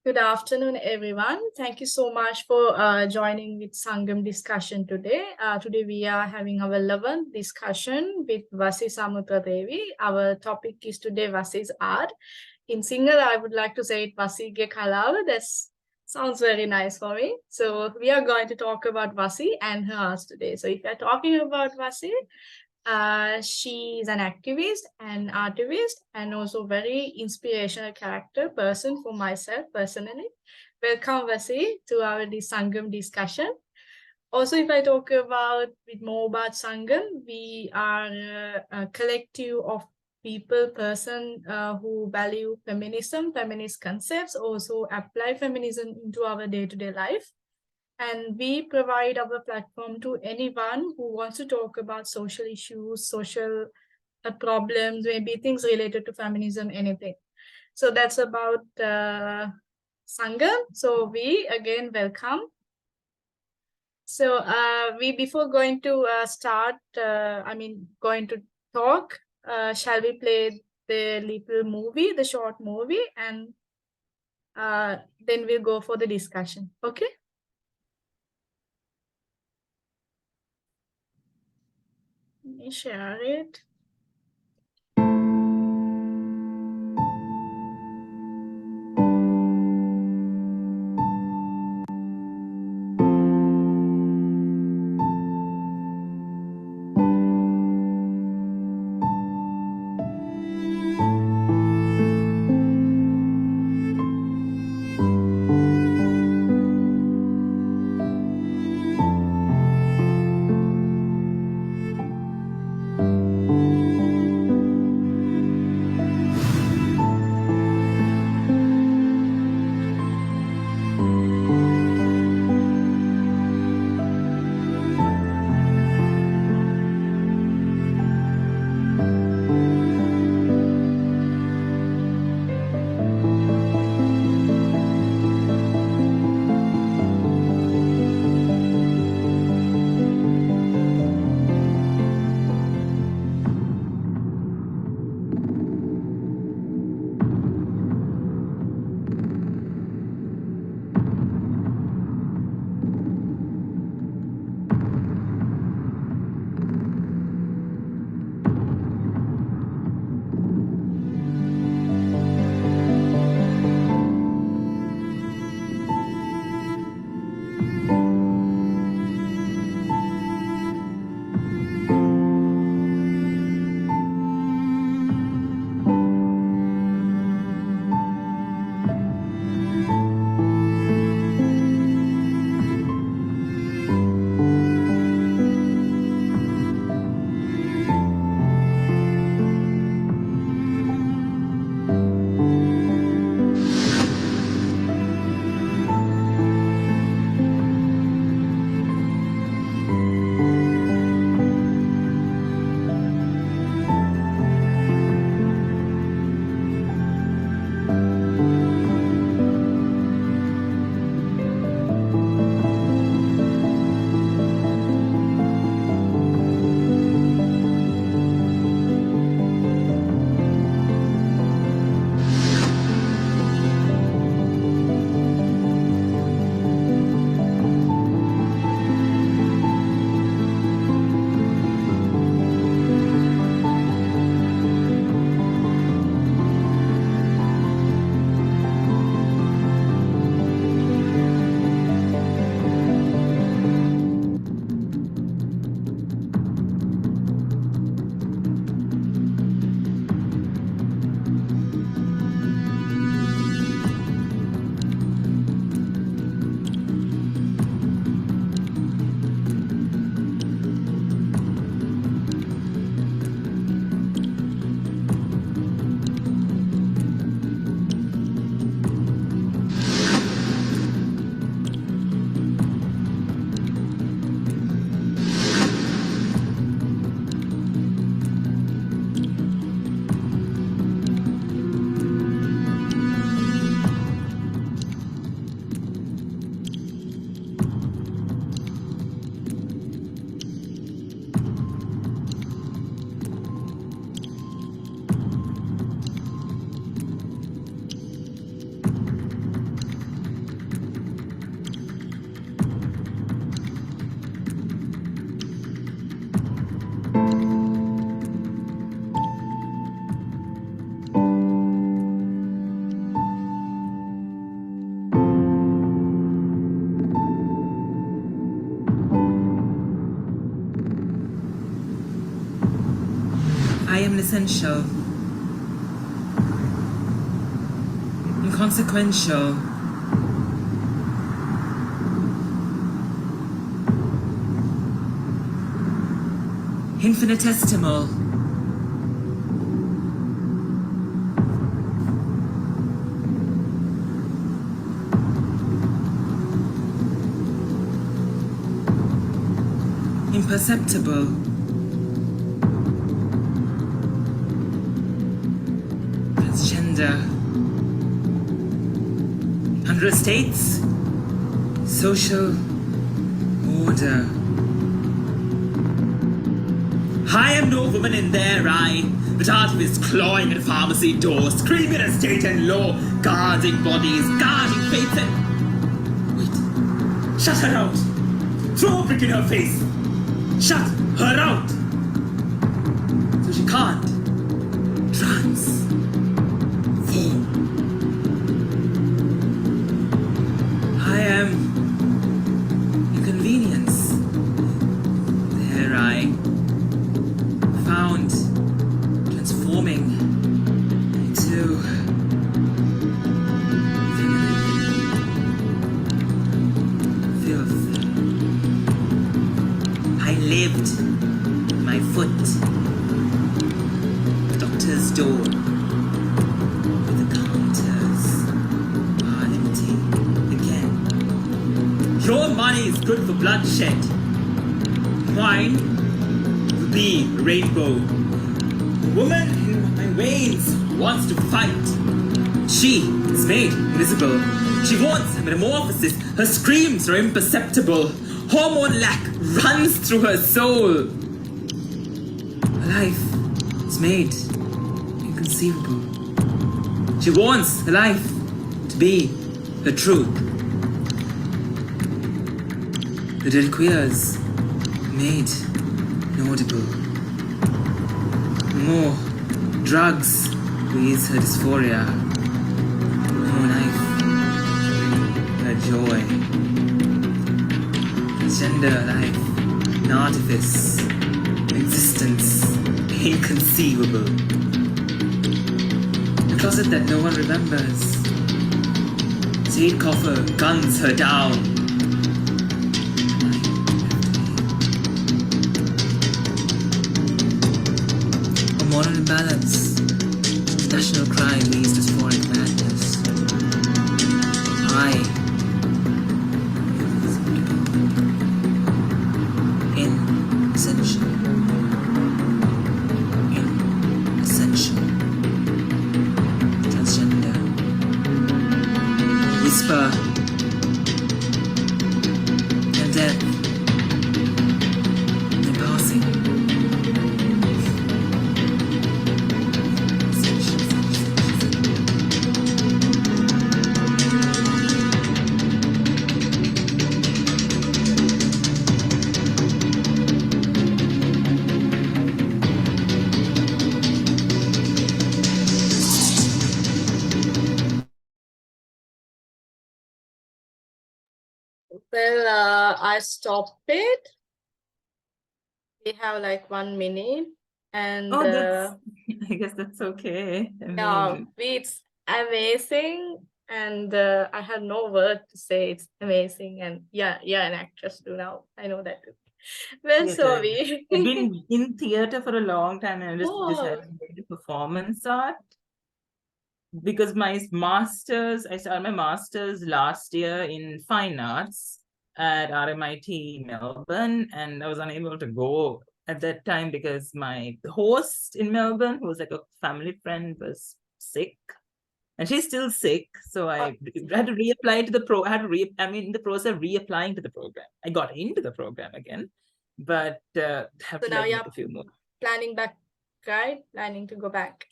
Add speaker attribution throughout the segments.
Speaker 1: Good afternoon, everyone. Thank you so much for joining with Sangam Discussion today. Today we are having our 11th discussion with Vasi Devi. Our topic is today Vasi's art. In Sinhala, I would like to say it Vasige Kalawa. That sounds very nice for me. So we are going to talk about Vasi and her arts today. So if you're talking about Vasi, she is an activist and artivist and also very inspirational character person for myself personally. Welcome, Vasi, to our Sangam discussion. Also, if I talk about with more about Sangam, we are a collective of people, person who value feminism, feminist concepts, also apply feminism into our day-to-day life. And we provide our platform to anyone who wants to talk about social issues, social problems, maybe things related to feminism, anything. So that's about Sangam. So we again welcome. So we before going to start, going to talk, shall we play the little movie, the short movie, and then we'll go for the discussion. Okay? Let me share it.
Speaker 2: inessential, inconsequential, infinitesimal, imperceptible, transgender, under states, social order. I am no woman in their eye, but artifice clawing at pharmacy doors, screaming at state and law, guarding bodies, guarding faith and... Wait. Shut her out! Throw a brick in her face! Shut her out! So she can't transform. I am inconvenience. There I found transforming into filth. I lived my foot, the doctor's door, but the counters are empty again. Your money is good for bloodshed. Mine will be a rainbow. The woman in my veins wants to fight. She is made invisible. She wants a metamorphosis. Her screams are imperceptible. Hormone lack runs through her soul. Her life is made inconceivable. She wants her life to be her truth. The dead queers made inaudible. More drugs to ease her dysphoria. More knife, her joy. Transgender life, an artifice, existence, inconceivable. A closet that no one remembers. Seed coffer guns her down. Moral imbalance, national crime leads to dysphoric madness. I inessential, transgender, whisper and death in passing.
Speaker 1: Well, I stopped it. We have like 1 minute, and
Speaker 2: I guess that's okay.
Speaker 1: it's amazing, and I have no word to say. It's amazing, and yeah, an actress too now. I know that too. Well, so
Speaker 2: I've been in theater for a long time, and I just decided to do performance art. Because I started my master's last year in fine arts at RMIT Melbourne, and I was unable to go at that time because my host in Melbourne, who was like a family friend, was sick. And she's still sick, so I had to reapply to the in the process of reapplying to the program. I got into the program again, but have to make a few more.
Speaker 1: Planning back, right? Planning to go back.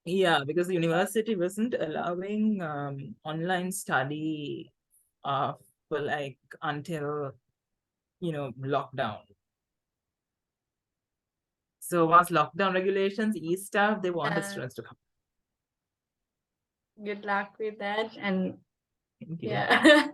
Speaker 2: Yeah, because the university wasn't allowing online study for like until, lockdown. So once lockdown regulations eased out, they want the students to come.
Speaker 1: Good luck with that. And yeah.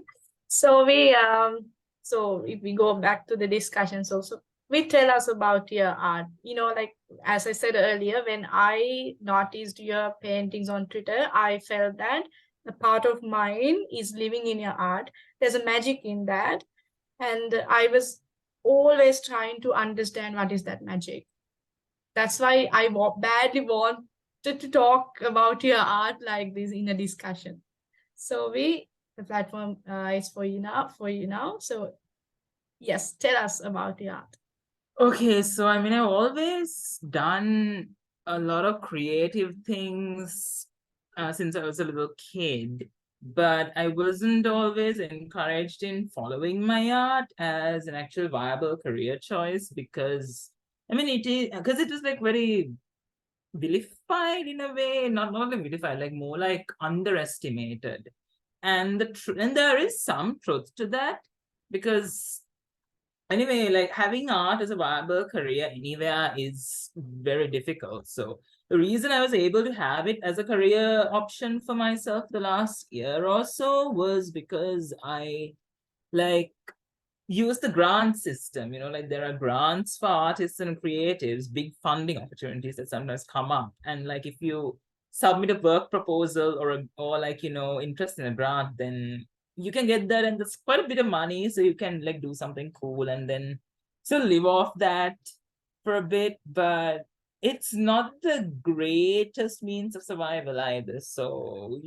Speaker 1: So if we go back to the discussions also, we tell us about your art. Like as I said earlier, when I noticed your paintings on Twitter, I felt that a part of mine is living in your art. There's a magic in that. And I was always trying to understand what is that magic. That's why I badly wanted to talk about your art like this in a discussion. So the platform is for you now. So yes, tell us about your art.
Speaker 2: Okay, so I mean, I've always done a lot of creative things since I was a little kid, but I wasn't always encouraged in following my art as an actual viable career choice because, I mean, it was like very vilified in a way, not only vilified, like more like underestimated. And there is some truth to that because anyway, like having art as a viable career anywhere is very difficult. So the reason I was able to have it as a career option for myself the last year or so was because I like use the grant system. Like there are grants for artists and creatives, big funding opportunities that sometimes come up. And like if you submit a work proposal or like, interest in a grant, then you can get that, and that's quite a bit of money. So you can like do something cool and then still live off that for a bit. But it's not the greatest means of survival either. So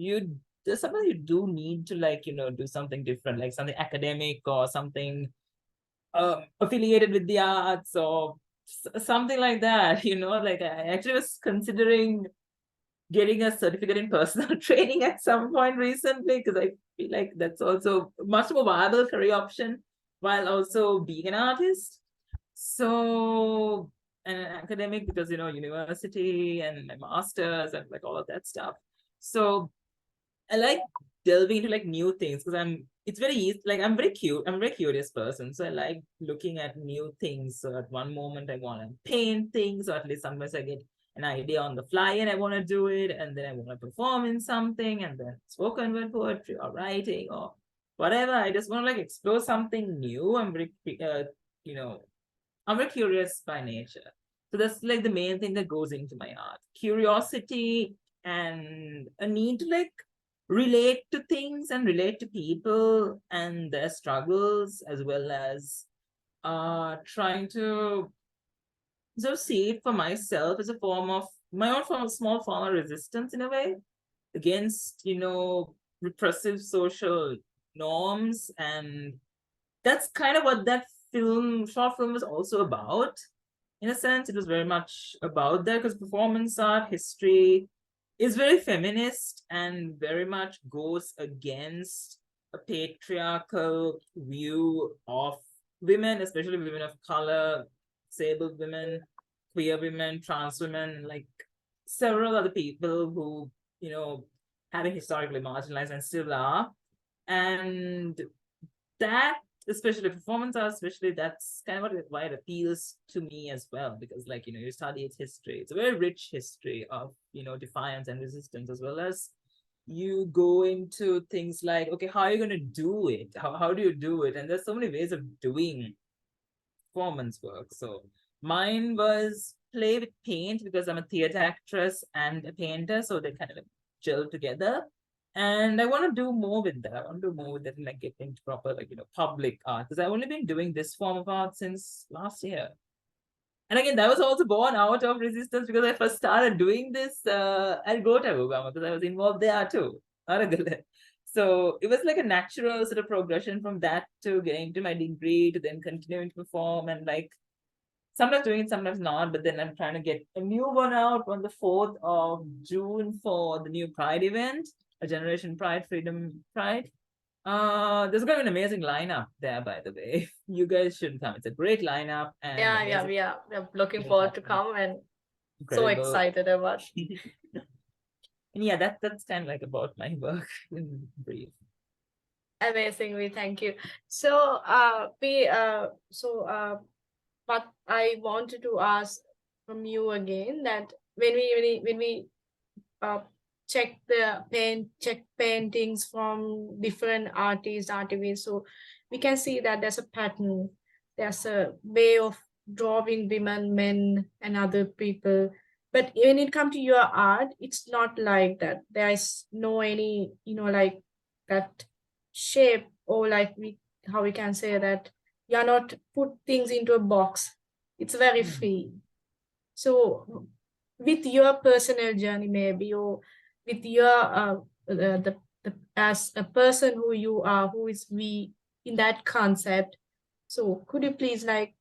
Speaker 2: sometimes you do need to like, do something different, like something academic or something affiliated with the arts or something like that. Like I actually was considering getting a certificate in personal training at some point recently because I feel like that's also a much more viable career option while also being an artist. So, and an academic because, university and my master's and like all of that stuff. So I like delving into like new things because it's very easy. Like I'm a very curious person. So I like looking at new things. So at one moment I want to paint things, or at least sometimes I get an idea on the fly and I want to do it. And then I want to perform in something, and then spoken word poetry or writing or whatever. I just want to like explore something new. You know, I'm very curious by nature. So that's like the main thing that goes into my art. Curiosity and a need to like relate to things and relate to people and their struggles, as well as trying to sort of see it for myself as a form of my own small form of resistance in a way against, repressive social norms. And that's kind of what that short film was also about. In a sense, it was very much about that because performance art history is very feminist and very much goes against a patriarchal view of women, especially women of color, disabled women, queer women, trans women, like several other people who, have been historically marginalized and still are. And that, especially performance art, especially, that's kind of why it appeals to me as well, because like, you study its history. It's a very rich history of, defiance and resistance, as well as you go into things like, okay, how are you going to do it? How do you do it? And there's so many ways of doing performance work. So mine was play with paint because I'm a theater actress and a painter, so they kind of like gel together. And I want to do more with that. I want to do more with that and like get into proper like, public art, because I've only been doing this form of art since last year. And again, that was also born out of resistance because I first started doing this at Gotha because I was involved there too. So it was like a natural sort of progression from that to getting to my degree to then continuing to perform and like sometimes doing it, sometimes not. But then I'm trying to get a new one out on the 4th of June for the new Pride event, a Generation Pride, Freedom Pride. There's going to be an amazing lineup there, by the way. You guys should come. It's a great lineup and
Speaker 1: Yeah,
Speaker 2: amazing.
Speaker 1: we're looking forward to come and so
Speaker 2: Incredible.
Speaker 1: excited about.
Speaker 2: And yeah, that's kind of like about my work in brief.
Speaker 1: Amazingly, thank you. So, what I wanted to ask from you again, that when we uh, check paintings from different artists, so we can see that there's a pattern, there's a way of drawing women, men, and other people. But when it comes to your art, it's not like that. There is no any, like that shape, or like how we can say that you are not put things into a box. It's very free. So with your personal journey, maybe, or with your the as a person who you are, who is we in that concept. So could you please like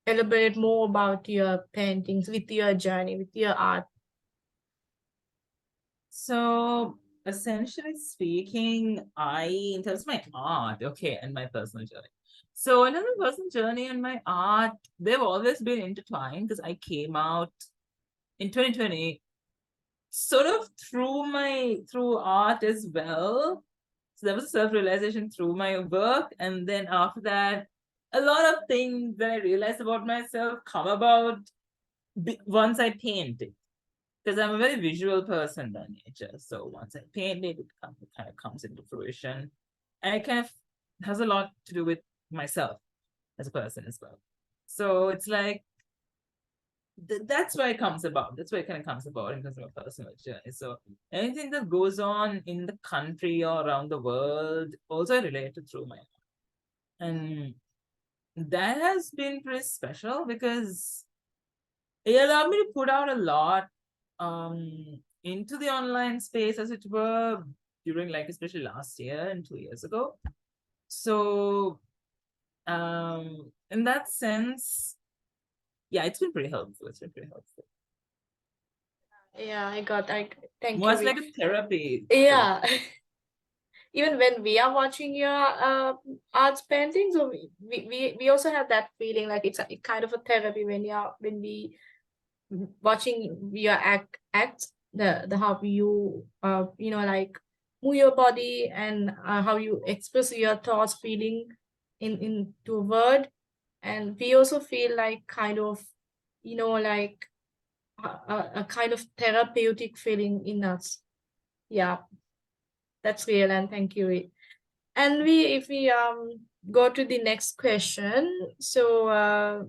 Speaker 1: elaborate more about your paintings, with your journey, with your art?
Speaker 2: So essentially speaking, in terms of my art, okay, and my personal journey. So in terms of personal journey and my art, they've always been intertwined because I came out in 2020 sort of through art as well. So there was a self-realization through my work. And then after that, a lot of things that I realized about myself come about once I paint it. Because I'm a very visual person by nature. So once I paint it, it kind of comes into fruition. And it kind of has a lot to do with myself as a person as well. So it's like, that's why it comes about. That's why it kind of comes about in terms of a personal journey. So anything that goes on in the country or around the world also related through my art. And that has been pretty special because it allowed me to put out a lot into the online space, as it were, during like especially last year and 2 years ago. So in that sense, yeah, it's been pretty helpful. It's been pretty helpful.
Speaker 1: Yeah, I thank
Speaker 2: More
Speaker 1: you.
Speaker 2: as like a therapy.
Speaker 1: Yeah. Even when we are watching your arts paintings, so we also have that feeling like it's kind of a therapy when we watching your acts, the how you like move your body, and how you express your thoughts, feeling into a word. And we also feel like kind of like a kind of therapeutic feeling in us. Yeah, that's real, and thank you. And if we go to the next question, so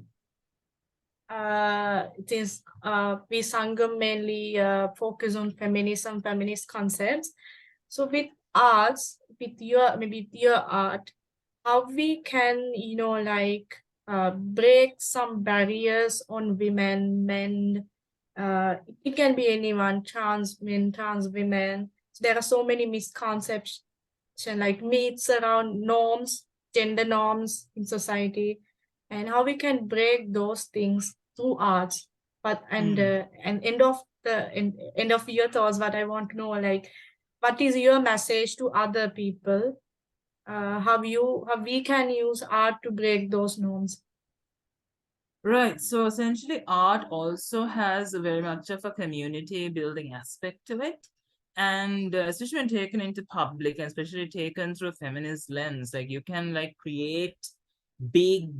Speaker 1: it is we Sangam mainly focus on feminism, feminist concepts. So with arts, with your maybe with your art, how we can like break some barriers on women, men. It can be anyone, trans men, trans women. So there are so many misconceptions, like myths around norms, gender norms in society, and how we can break those things through arts. But and end of your thoughts, what I want to know, like, what is your message to other people? How we can use art to break those norms?
Speaker 2: Right. So essentially, art also has a very much of a community building aspect to it. And especially when taken into public, and especially taken through a feminist lens, like you can like create big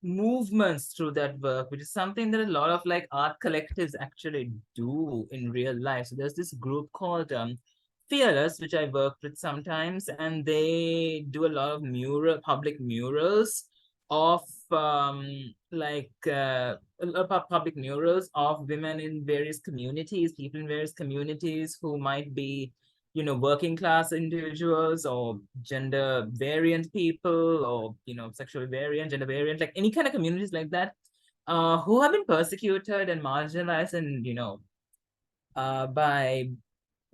Speaker 2: movements through that work, which is something that a lot of like art collectives actually do in real life. So there's this group called Fearless, which I work with sometimes, and they do a lot of public murals of public murals of women in various communities, people in various communities who might be, working class individuals or gender variant people, or, sexual variant, gender variant, like any kind of communities like that, who have been persecuted and marginalized and, by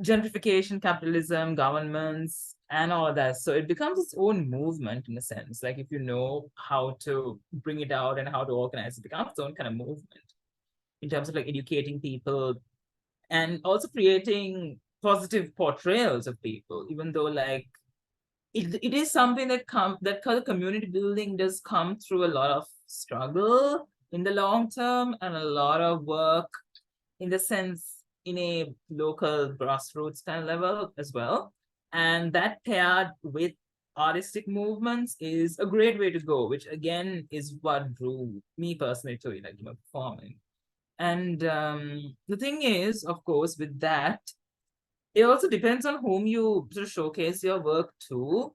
Speaker 2: gentrification, capitalism, governments, and all of that. So it becomes its own movement in a sense. Like if you know how to bring it out and how to organize, it becomes its own kind of movement in terms of like educating people and also creating positive portrayals of people, even though like it is something that kind of community building does come through a lot of struggle in the long term and a lot of work in the sense in a local grassroots kind of level as well. And that paired with artistic movements is a great way to go, which again is what drew me personally to it, like, performing. And the thing is, of course, with that, it also depends on whom you sort of showcase your work to.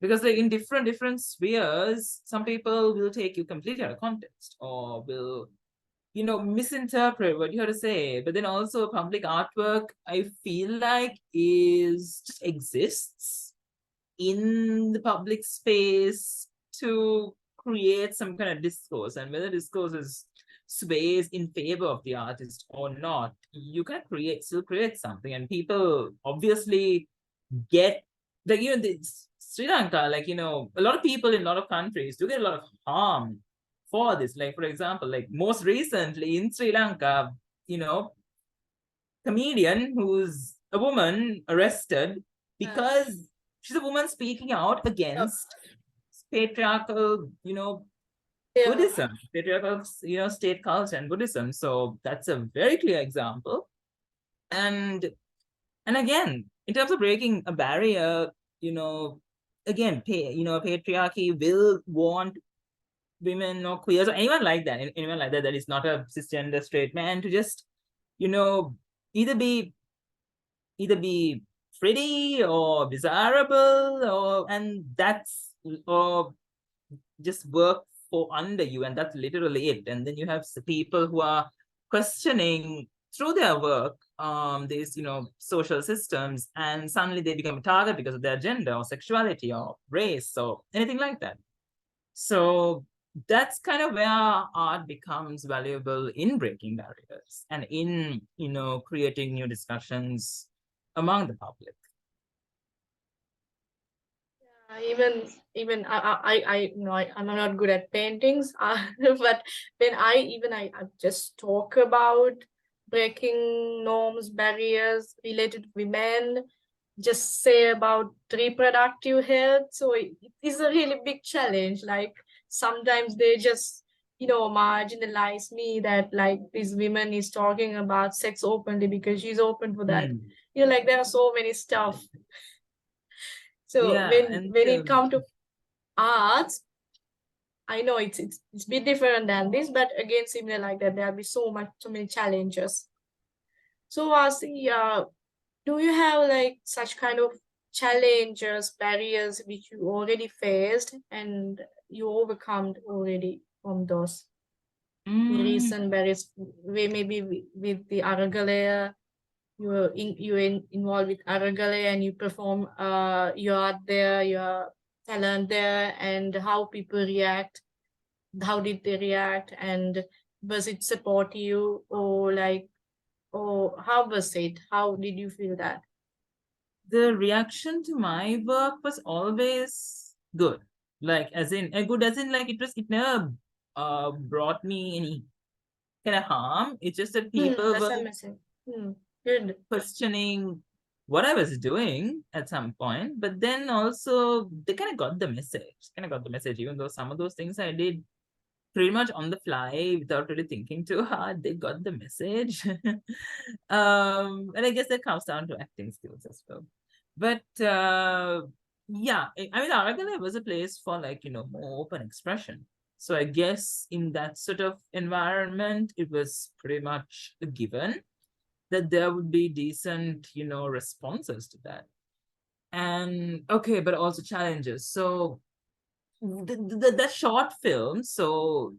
Speaker 2: Because like in different spheres, some people will take you completely out of context or will, misinterpret what you have to say. But then also public artwork, I feel like, is just exists in the public space to create some kind of discourse. And whether discourse is sways in favor of the artist or not, you can still create something. And people obviously get, like, Sri Lanka, like, a lot of people in a lot of countries do get a lot of harm for this. Like, for example, like most recently in Sri Lanka, comedian who's a woman arrested because she's a woman speaking out against patriarchal, Buddhism, patriarchal, state culture and Buddhism. So that's a very clear example. And again, in terms of breaking a barrier, again, patriarchy will want women or queers or anyone like that that is not a cisgender straight man to just, you know, either be either be pretty or desirable, and that's, or just work for under you, and that's literally it. And then you have people who are questioning through their work these social systems, and suddenly they become a target because of their gender or sexuality or race or anything like that. So that's kind of where art becomes valuable in breaking barriers and in creating new discussions among the public.
Speaker 1: Even I'm not good at paintings, but when I just talk about breaking norms, barriers related to women, just say about reproductive health. So it is a really big challenge. Like sometimes they just marginalize me, that like this woman is talking about sex openly because she's open for that. Like there are so many stuff. So
Speaker 2: Yeah,
Speaker 1: when it comes to arts, I know it's a bit different than this, but again, similar like that, there'll be so many challenges. So Vasi, do you have like such kind of challenges, barriers which you already faced and you overcome already from those recent barriers, where maybe with the Aragalaya, you're involved with Aragalaya and you perform your art there, your talent there, and how people react, how did they react, and was it support you, or like, or how was it, how did you feel that?
Speaker 2: The reaction to my work was always good. Like, as in, good as in, like, it never brought me any kind of harm. It's just that people
Speaker 1: That's
Speaker 2: were
Speaker 1: amazing. Good.
Speaker 2: questioning what I was doing at some point, but then also they kind of got the message, even though some of those things I did pretty much on the fly without really thinking too hard. They got the message. And I guess that comes down to acting skills as well. But yeah, I mean, Aragalaya was a place for, like, more open expression. So I guess in that sort of environment, it was pretty much a given that there would be decent, responses to that. And okay, but also challenges. So the short film, so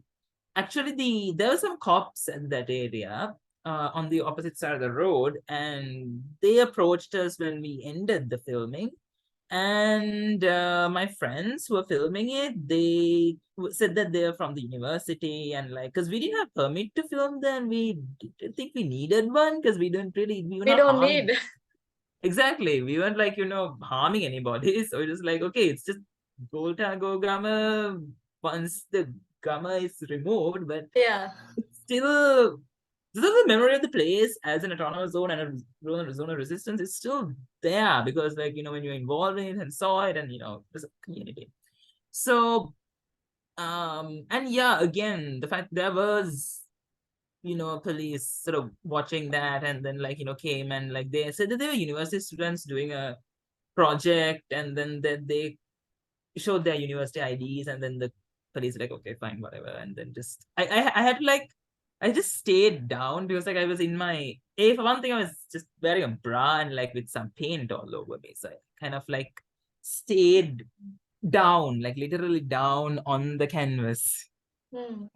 Speaker 2: actually there were some cops in that area, on the opposite side of the road, and they approached us when we ended the filming. And my friends who were filming it, they said that they're from the university, and like, because we didn't have permit to film then, we didn't think we needed one, because we were
Speaker 1: We
Speaker 2: not
Speaker 1: don't
Speaker 2: harming.
Speaker 1: need.
Speaker 2: Exactly, we weren't, like, harming anybody. So it was like, okay, it's just go grammar once the grammar is removed, but
Speaker 1: Yeah.
Speaker 2: it's still, the memory of the place as an autonomous zone and a zone of resistance is still there, because, like, when you're involved in it and saw it, and there's a community. So and yeah, again, the fact there was police sort of watching that, and then, like, came, and like they said that they were university students doing a project, and then they showed their university IDs, and then the police were like, okay, fine, whatever. And then just I had to, like, I just stayed down, because, like, I was in my for one thing, I was just wearing a bra and, like, with some paint all over me. So I kind of, like, stayed down, like literally down on the canvas
Speaker 1: Hmm.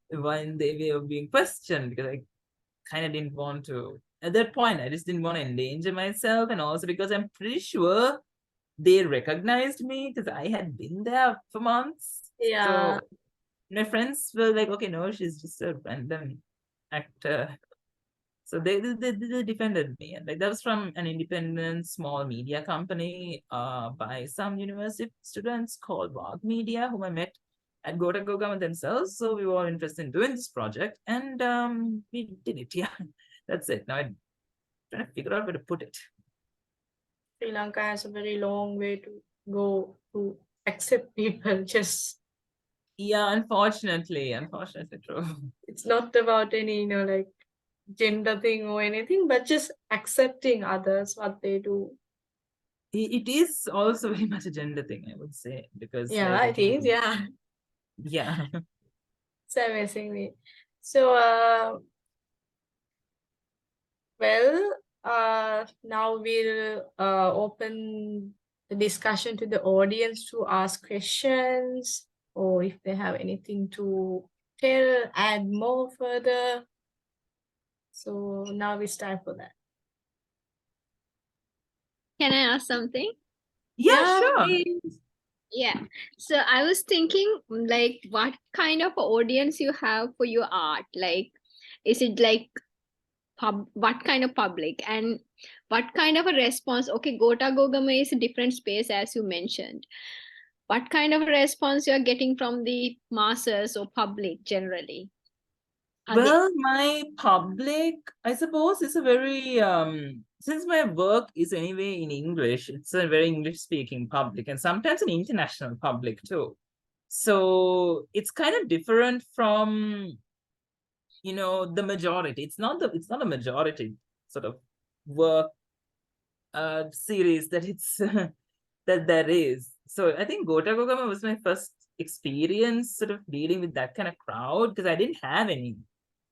Speaker 2: when they were being questioned, because I kind of didn't want to. At that point, I just didn't want to endanger myself, and also because I'm pretty sure they recognized me because I had been there for months.
Speaker 1: Yeah.
Speaker 2: So my friends were like, "Okay, no, she's just a random actor." So they defended me, and like that was from an independent small media company by some university students called Wag Media, whom I met at Gota Gogama themselves. So we were all interested in doing this project, and we did it. Yeah, that's it. Now I'm trying to figure out where to put it.
Speaker 1: Sri Lanka has a very long way to go to accept people. Just
Speaker 2: Yeah, unfortunately, true.
Speaker 1: it's not about any, like gender thing or anything, but just accepting others, what they do.
Speaker 2: It is also very much a gender thing, I would say, because like
Speaker 1: Yeah, it is.
Speaker 2: again,
Speaker 1: Yeah.
Speaker 2: yeah.
Speaker 1: It's amazing me. So, well, now we'll open the discussion to the audience to ask questions or if they have anything to tell, add more further. So now it's time for that.
Speaker 3: Can I ask something?
Speaker 2: Yeah,
Speaker 1: Yeah,
Speaker 2: sure.
Speaker 1: please.
Speaker 3: Yeah. So I was thinking, like, what kind of audience you have for your art? Like, is it like what kind of public and what kind of a response? Okay, Gota Gogama is a different space as you mentioned. What kind of a response you are getting from the masses or public generally? Are they
Speaker 2: Well, my public, I suppose, is a very since my work is anyway in English, it's a very English speaking public and sometimes an international public too. So it's kind of different from, the majority. It's not a majority sort of work series that it's that there is. So I think Gota Gogama was my first experience sort of dealing with that kind of crowd because I didn't have any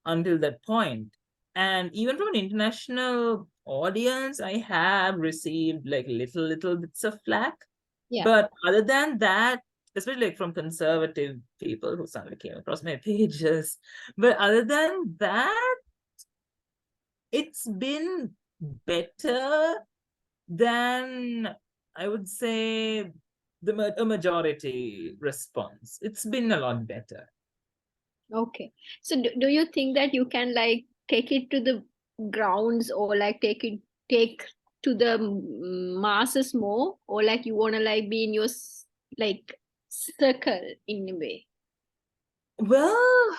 Speaker 2: until that point. And even from an international audience, I have received like little bits of flack.
Speaker 3: yeah.
Speaker 2: But other than that, especially like from conservative people who suddenly came across my pages, but other than that, it's been better than I would say a majority response. It's been a lot better.
Speaker 3: Okay. So do you think that you can like take it to the grounds or like take to the masses more, or like you want to like be in your like circle in a way?
Speaker 2: Well,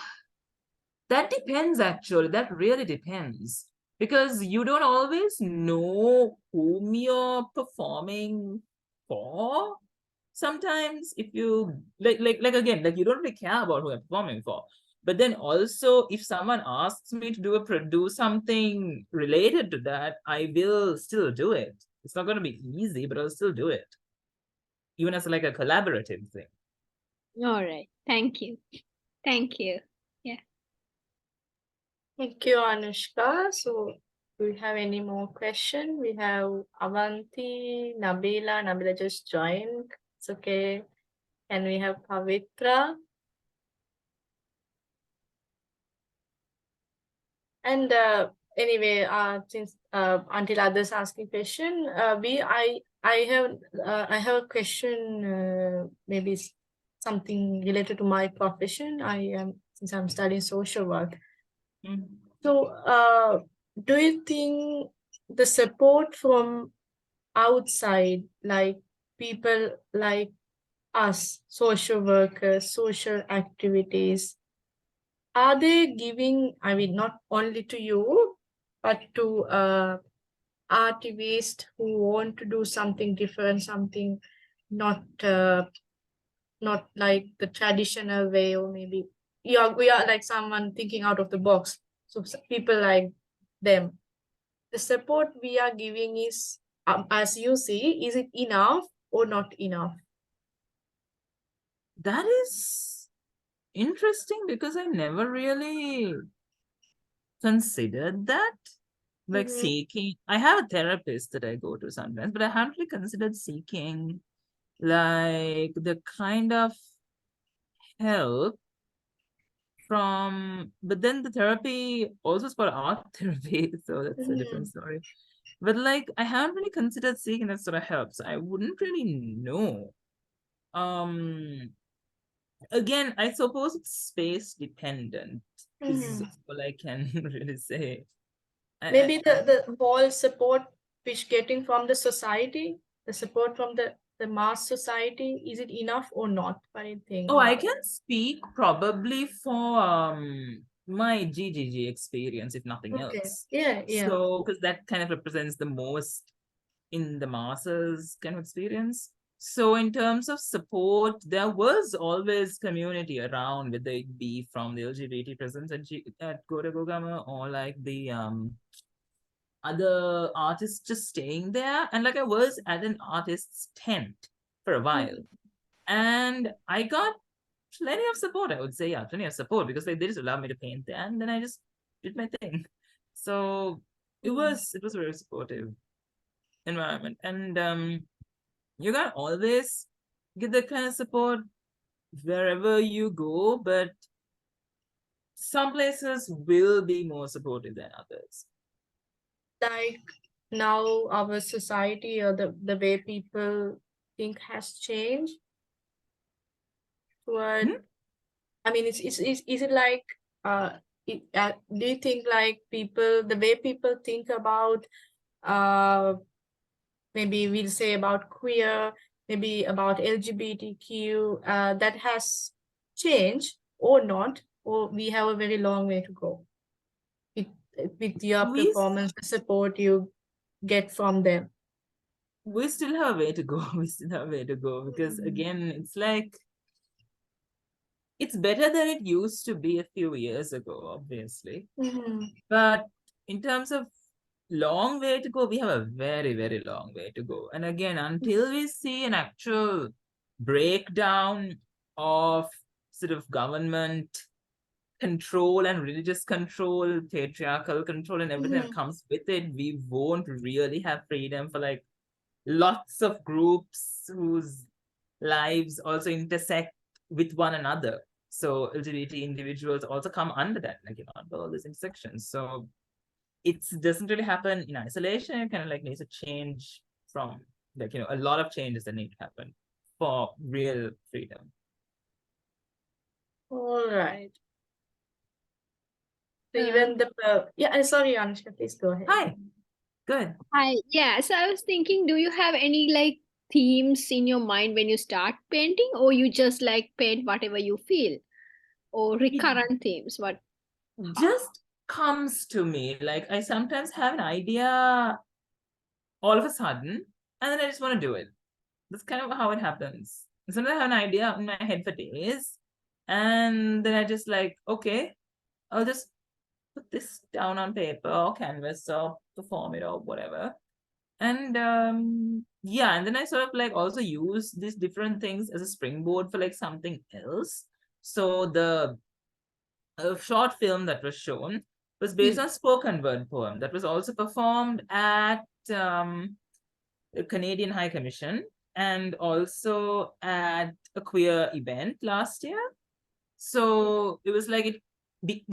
Speaker 2: that depends actually. That really depends. Because you don't always know whom you're performing for. Sometimes if you like again, like you don't really care about who you're performing for. But then also if someone asks me to do something related to that, I will still do it. It's not gonna be easy, but I'll still do it. Even as like a collaborative thing.
Speaker 3: All right. Thank you. Thank you. Yeah.
Speaker 1: Thank you, Anushka. So, do we have any more question? We have Avanti, Nabila. Nabila just joined. It's okay. And we have Pavitra. And anyway, since until others asking question, I have a question. Maybe something related to my profession. Since I'm studying social work.
Speaker 2: Mhm.
Speaker 1: So, do you think the support from outside, like people like us, social workers, social activities, are they giving, I mean, not only to you, but to activists who want to do something different, something not not like the traditional way, or maybe we are like someone thinking out of the box. So people like them, the support we are giving is, as you see, is it enough or not enough?
Speaker 2: That is interesting because I never really considered that. Like
Speaker 1: Mm-hmm.
Speaker 2: seeking, I have a therapist that I go to sometimes, but I haven't really considered seeking like the kind of help from, but then the therapy also is for art therapy, so that's a different story. But like I haven't really considered seeking that sort of help, so I wouldn't really know. Um, again, I suppose it's space dependent is
Speaker 1: Mhm.
Speaker 2: all I can really say.
Speaker 1: Maybe the whole support which getting from the society, the support from the mass society, is it enough or not? What do you think
Speaker 2: Oh, I
Speaker 1: about?
Speaker 2: can speak probably for my GGG experience, if nothing
Speaker 1: Okay.
Speaker 2: else.
Speaker 1: Yeah, yeah.
Speaker 2: So, because that kind of represents the most in the masses kind of experience. So, in terms of support, there was always community around, whether it be from the LGBT presence at Gora Gogama or like the other artists just staying there. And like I was at an artist's tent for a while,
Speaker 1: Mhm.
Speaker 2: and I got plenty of support. I would say, yeah, plenty of support because like, they just allowed me to paint there, and then I just did my thing. So it was a very supportive environment, and you can always get that kind of support wherever you go, but some places will be more supportive than others.
Speaker 1: Like now our society or the way people think has changed toward,
Speaker 2: Hmm?
Speaker 1: I mean, is it like, do you think like people, the way people think about, uh, maybe we'll say about queer, maybe about LGBTQ, that has changed or not, or we have a very long way to go with, with your
Speaker 2: We
Speaker 1: performance, the support you get from them?
Speaker 2: we still have a way to go. We still have a way to go because
Speaker 1: Mhm.
Speaker 2: again, it's like it's better than it used to be a few years ago, obviously.
Speaker 1: Mhm.
Speaker 2: But in terms of long way to go, we have a very, very long way to go. And again, until we see an actual breakdown of sort of government control and religious control, patriarchal control, and everything that
Speaker 1: Mhm.
Speaker 2: comes with it, we won't really have freedom for like lots of groups whose lives also intersect with one another. So LGBT individuals also come under that, like under all these intersections. So it doesn't really happen in isolation. It kind of like needs a change from like a lot of changes that need to happen for real freedom.
Speaker 1: All right. So
Speaker 3: Uh,
Speaker 1: even the yeah, sorry, Anushka, please go ahead.
Speaker 2: Hi, good.
Speaker 3: yeah, so I was thinking, do you have any like themes in your mind when you start painting, or you just like paint whatever you feel, or
Speaker 2: It
Speaker 3: recurrent themes? What?
Speaker 2: just comes to me like I sometimes have an idea all of a sudden, and then I just want to do it. That's kind of how it happens. Sometimes I have an idea in my head for days, and then I just like, okay, I'll just put this down on paper or canvas or perform it or whatever. And yeah, and then I sort of like also use these different things as a springboard for like something else. So the short film that was shown was based
Speaker 3: Hmm.
Speaker 2: on spoken word poem that was also performed at the Canadian High Commission and also at a queer event last year. So it was like it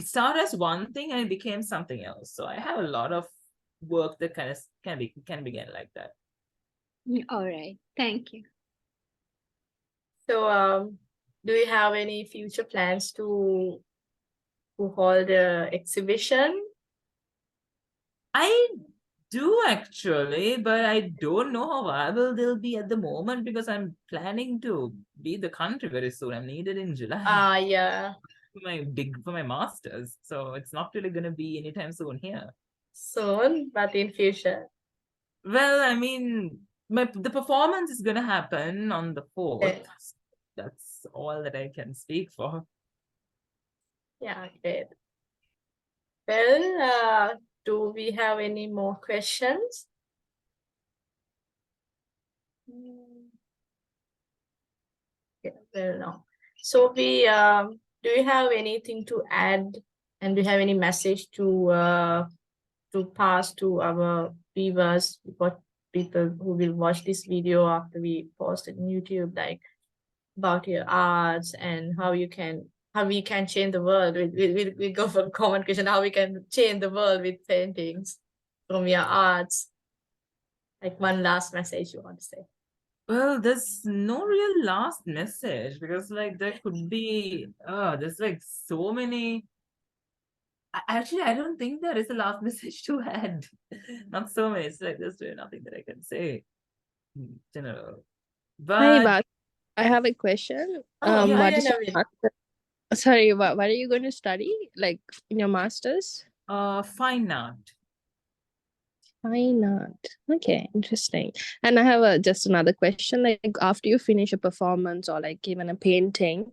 Speaker 2: started as one thing and it became something else. So I have a lot of work that kind of can begin like that.
Speaker 3: All right, thank you.
Speaker 1: So, do you have any future plans to hold a exhibition?
Speaker 2: I do actually, but I don't know how viable they'll be at the moment because I'm planning to leave the country very soon. I'm needed in July
Speaker 1: Yeah,
Speaker 2: for my masters, so it's not really going to be anytime soon here.
Speaker 1: soon, but in future.
Speaker 2: Well, I mean, the performance is going to happen on the 4th.
Speaker 1: Okay.
Speaker 2: That's all that I can speak for.
Speaker 1: Yeah, great. Well, do we have any more questions? Mm, yeah, well, no. So do you have anything to add, and do you have any message to pass to our viewers? What people who will watch this video after we post it on YouTube, like about your arts and how we can change the world. We go for a common question, how we can change the world with paintings from your arts. Like one last message you want to say.
Speaker 2: Well, there's no real last message because like there could be there's like so many. Actually, I don't think there is a last message to add. Not so many. It's like there's really nothing that I can say in general.
Speaker 4: Hi,
Speaker 2: But
Speaker 4: Vasi. I have a question.
Speaker 2: oh yeah,
Speaker 4: What
Speaker 1: Yeah,
Speaker 4: is your
Speaker 1: Naveen.
Speaker 4: sorry, what are you going to study? Like in your master's?
Speaker 2: fine art.
Speaker 4: Why not? Okay, interesting. And I have just another question. Like after you finish a performance or like even a painting,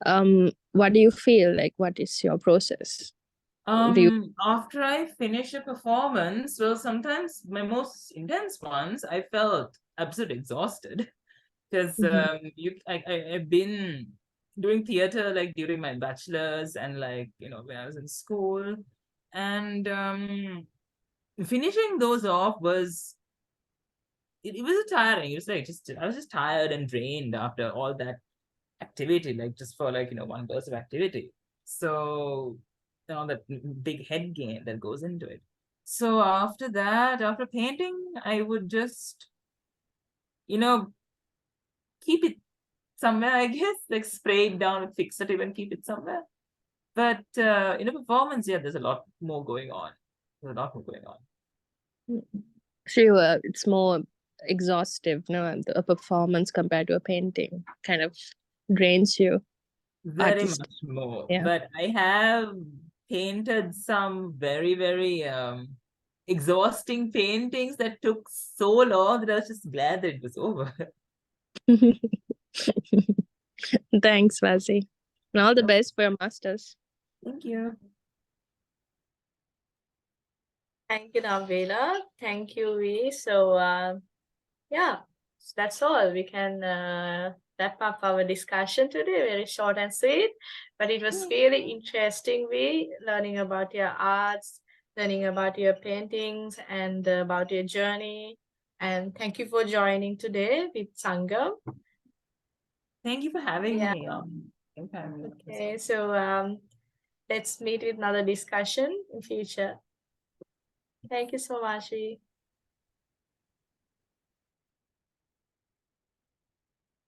Speaker 4: what do you feel? Like what is your process? Do you
Speaker 2: After I finish a performance, well, sometimes my most intense ones, I felt absolutely exhausted because
Speaker 4: Mhm.
Speaker 2: I've been doing theater like during my bachelor's and like when I was in school, and finishing those off was it was tiring. It was like just I was just tired and drained after all that activity, like just for like 1 burst of activity. So that big head game that goes into it. So after that, after painting, I would just you know keep it somewhere, I guess, like spray it down with fixative and keep it somewhere. But in a performance, yeah, there's a lot more going on. There's a lot more going on.
Speaker 4: Sure, it's more exhaustive, no, a performance compared to a painting kind of drains you
Speaker 2: Very
Speaker 4: artist.
Speaker 2: much more.
Speaker 4: Yeah.
Speaker 2: But I have painted some very, very exhausting paintings that took so long that I was just glad that it was over.
Speaker 4: Thanks, Vasi. And all the best for your masters.
Speaker 2: Thank you.
Speaker 1: Thank you, Navila. Thank you, V. So yeah, that's all. We can wrap up our discussion today. Very short and sweet, but it was really interesting. We learning about your arts, learning about your paintings, and about your journey. And thank you for joining today with Sangam.
Speaker 2: Thank you for having
Speaker 1: Yeah.
Speaker 2: me on. Thank you for having me on.
Speaker 1: Okay. So let's meet with another discussion in future. Thank you so much, V.